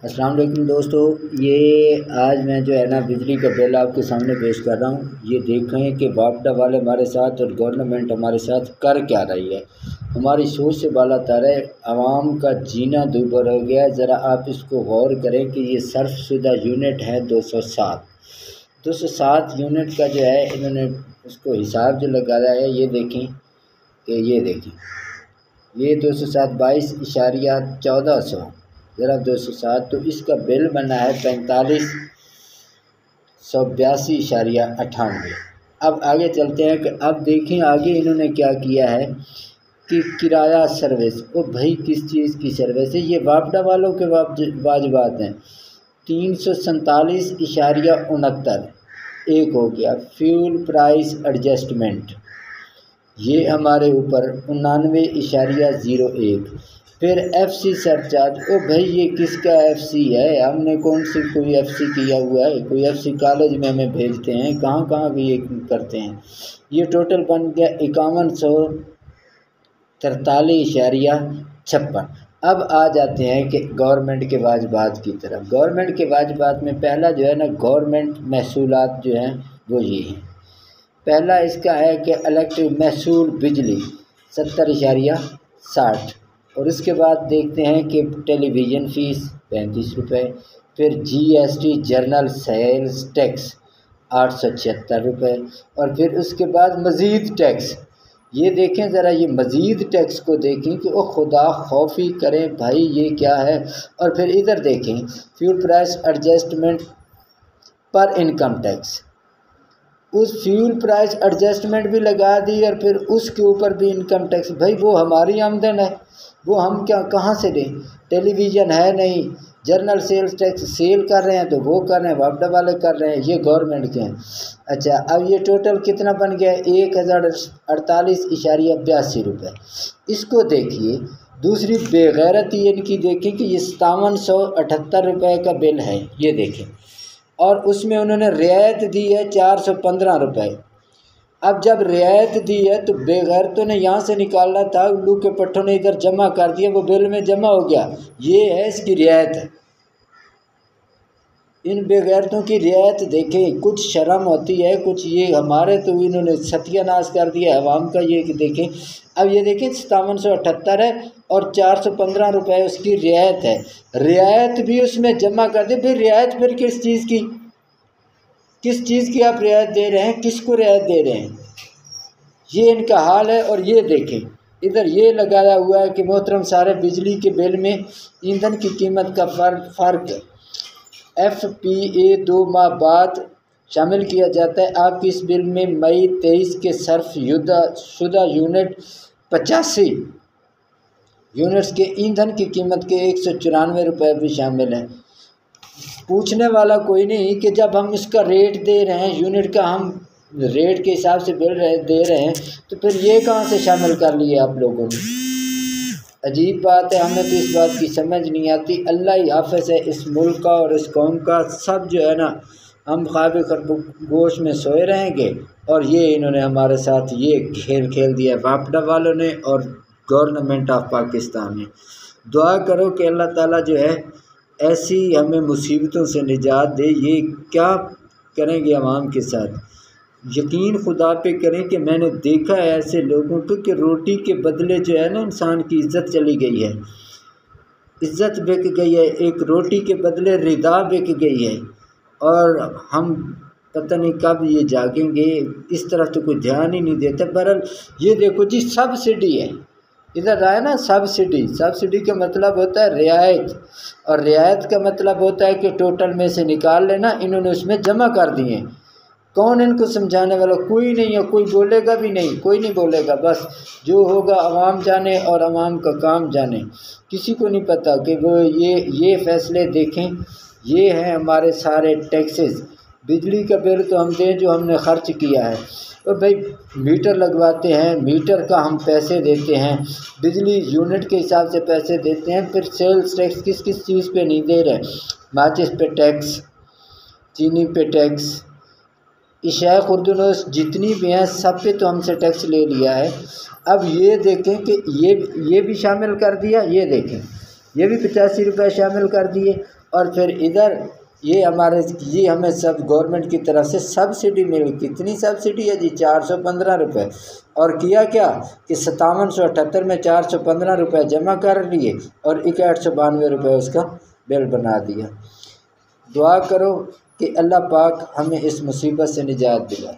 अस्सलाम वालेकुम दोस्तों, ये आज मैं जो है ना बिजली का बिल आपके सामने पेश कर रहा हूँ। ये देखें कि वापडा वाले हमारे साथ और गवर्नमेंट हमारे साथ कर क्या रही है। हमारी सोच से बाला तर है, आवाम का जीना दूभर हो गया। ज़रा आप इसको गौर करें कि ये सर्फशुदा यूनिट है 207 यूनिट का जो है इन्होंने उसको हिसाब जो लगाया है। ये देखें कि ये 207 22,1400 ज़रा 207, तो इसका बिल बना है 4582.98। अब आगे चलते हैं कि अब देखें आगे इन्होंने क्या किया है कि किराया सर्विस। ओ भाई, किस चीज़ की सर्विस है? ये वापडा वालों के वाजिबात हैं। 347.69 एक हो गया। फ्यूल प्राइस एडजस्टमेंट, ये हमारे ऊपर 99.01। फिर FC सरचार्ज। ओ भाई, ये किसका FC है? हमने कौन सी कोई FC किया हुआ है? कोई FC कॉलेज में हमें भेजते हैं, कहाँ ये करते हैं। ये टोटल बन गया 5143.56। अब आ जाते हैं कि गवर्नमेंट के वाजिबात की तरफ। गवर्नमेंट के वाजिबात में पहला जो है ना, गवर्नमेंट महसूलात जो हैं वो ये हैं। पहला इसका है कि इलेक्ट्रिक महसूल बिजली 70.60, और उसके बाद देखते हैं कि टेलीविज़न फ़ीस 35 रुपये। फिर GST जर्नल सेल्स टैक्स 876 रुपये। और फिर उसके बाद मज़ीद टैक्स। ये देखें ज़रा, ये मज़ीद टैक्स को देखें कि वो खुदा खौफी करें भाई, ये क्या है। और फिर इधर देखें फ्यूल प्राइस एडजस्टमेंट पर इनकम टैक्स। उस फ्यूल प्राइस एडजस्टमेंट भी लगा दी और फिर उसके ऊपर भी इनकम टैक्स। भाई, वो हमारी आमदन है, वो हम क्या कहाँ से दें? टेलीविज़न है नहीं, जर्नल सेल्स टैक्स सेल कर रहे हैं तो वो कर रहे हैं, वापडा वाले कर रहे हैं, ये गवर्नमेंट के हैं। अच्छा, अब ये टोटल कितना बन गया? 1048.82 रुपये। इसको देखिए। दूसरी बेगैरती इनकी देखें कि ये 5778 रुपये का बिल है, ये देखें। और उसमें उन्होंने रियायत दी है 415 रुपये। अब जब रियायत दी है तो बेगैरतों ने यहाँ से निकालना था, उल्लू के पट्टों ने इधर जमा कर दिया, वो बिल में जमा हो गया। ये है इसकी रियायत है। इन बेगैरतों की रियायत देखें, कुछ शर्म होती है कुछ। ये हमारे तो इन्होंने सत्यानाश कर दिया अवाम का। ये देखें, अब ये देखें 5778 है और 415 रुपये उसकी रियायत है। रियायत भी उसमें जमा कर दी। फिर रियायत फिर किस चीज़ की आप रियायत दे रहे हैं? किसको रियायत दे रहे हैं? ये इनका हाल है। और ये देखें, इधर ये लगाया हुआ है कि मोहतरम सारे बिजली के बिल में ईंधन की कीमत का फ़र्क FPA 2 माह बाद शामिल किया जाता है। आपकी इस बिल में मई 23 के शुदा यूनिट 85 यूनिट्स के ईंधन की कीमत के 194 रुपये भी शामिल हैं। पूछने वाला कोई नहीं कि जब हम इसका रेट दे रहे हैं, यूनिट का हम रेट के हिसाब से बिल दे रहे हैं, तो फिर ये कहाँ से शामिल कर लिए आप लोगों ने? अजीब बात है, हमें तो इस बात की समझ नहीं आती। अल्लाह ही हाफ़िज़ है इस मुल्क का और इस कौम का। सब जो है ना, हम ख्वाब खरगोश में सोए रहेंगे। और ये इन्होंने हमारे साथ ये खेल दिया वापडा वालों ने और गवर्नमेंट ऑफ पाकिस्तान ने। दुआ करो कि अल्लाह ताला जो है ऐसी हमें मुसीबतों से निजात दे। ये क्या करेंगे आवाम के साथ? यकीन खुदा पे करें कि मैंने देखा है ऐसे लोगों को कि रोटी के बदले जो है ना इंसान की इज़्ज़त चली गई है, इज़्ज़त बिक गई है। एक रोटी के बदले रिदा बिक गई है। और हम पता नहीं कब ये जागेंगे। इस तरफ तो कोई ध्यान ही नहीं देता। बहरहाल ये देखो जी, सब्सिडी है, इधर आया ना सब्सिडी का मतलब होता है रियायत, और रियायत का मतलब होता है कि टोटल में से निकाल लेना। इन्होंने उसमें जमा कर दिए। कौन इनको समझाने वाला? कोई नहीं है, कोई बोलेगा भी नहीं, कोई नहीं बोलेगा। बस जो होगा अवाम जाने और अवाम का काम जाने। किसी को नहीं पता कि वो ये फ़ैसले देखें। ये हैं हमारे सारे टैक्सेस। बिजली का बिल तो हम दें जो हमने ख़र्च किया है। और भाई मीटर लगवाते हैं, मीटर का हम पैसे देते हैं, बिजली यूनिट के हिसाब से पैसे देते हैं। फिर सेल्स टैक्स किस चीज़ पे नहीं दे रहे? माचिस पे टैक्स, चीनी पे टैक्स, इशाया खुर्दनोस जितनी भी हैं सब पे तो हमसे टैक्स ले लिया है। अब ये देखें कि ये भी शामिल कर दिया। ये देखें, ये भी 85 रुपये शामिल कर दिए। और फिर इधर ये हमें सब गवर्नमेंट की तरफ से सब्सिडी मिली। कितनी सब्सिडी है जी? 415 रुपये। और किया क्या कि 5778 में 415 रुपये जमा कर लिए और 6192 रुपये उसका बिल बना दिया। दुआ करो कि अल्लाह पाक हमें इस मुसीबत से निजात दिलाए।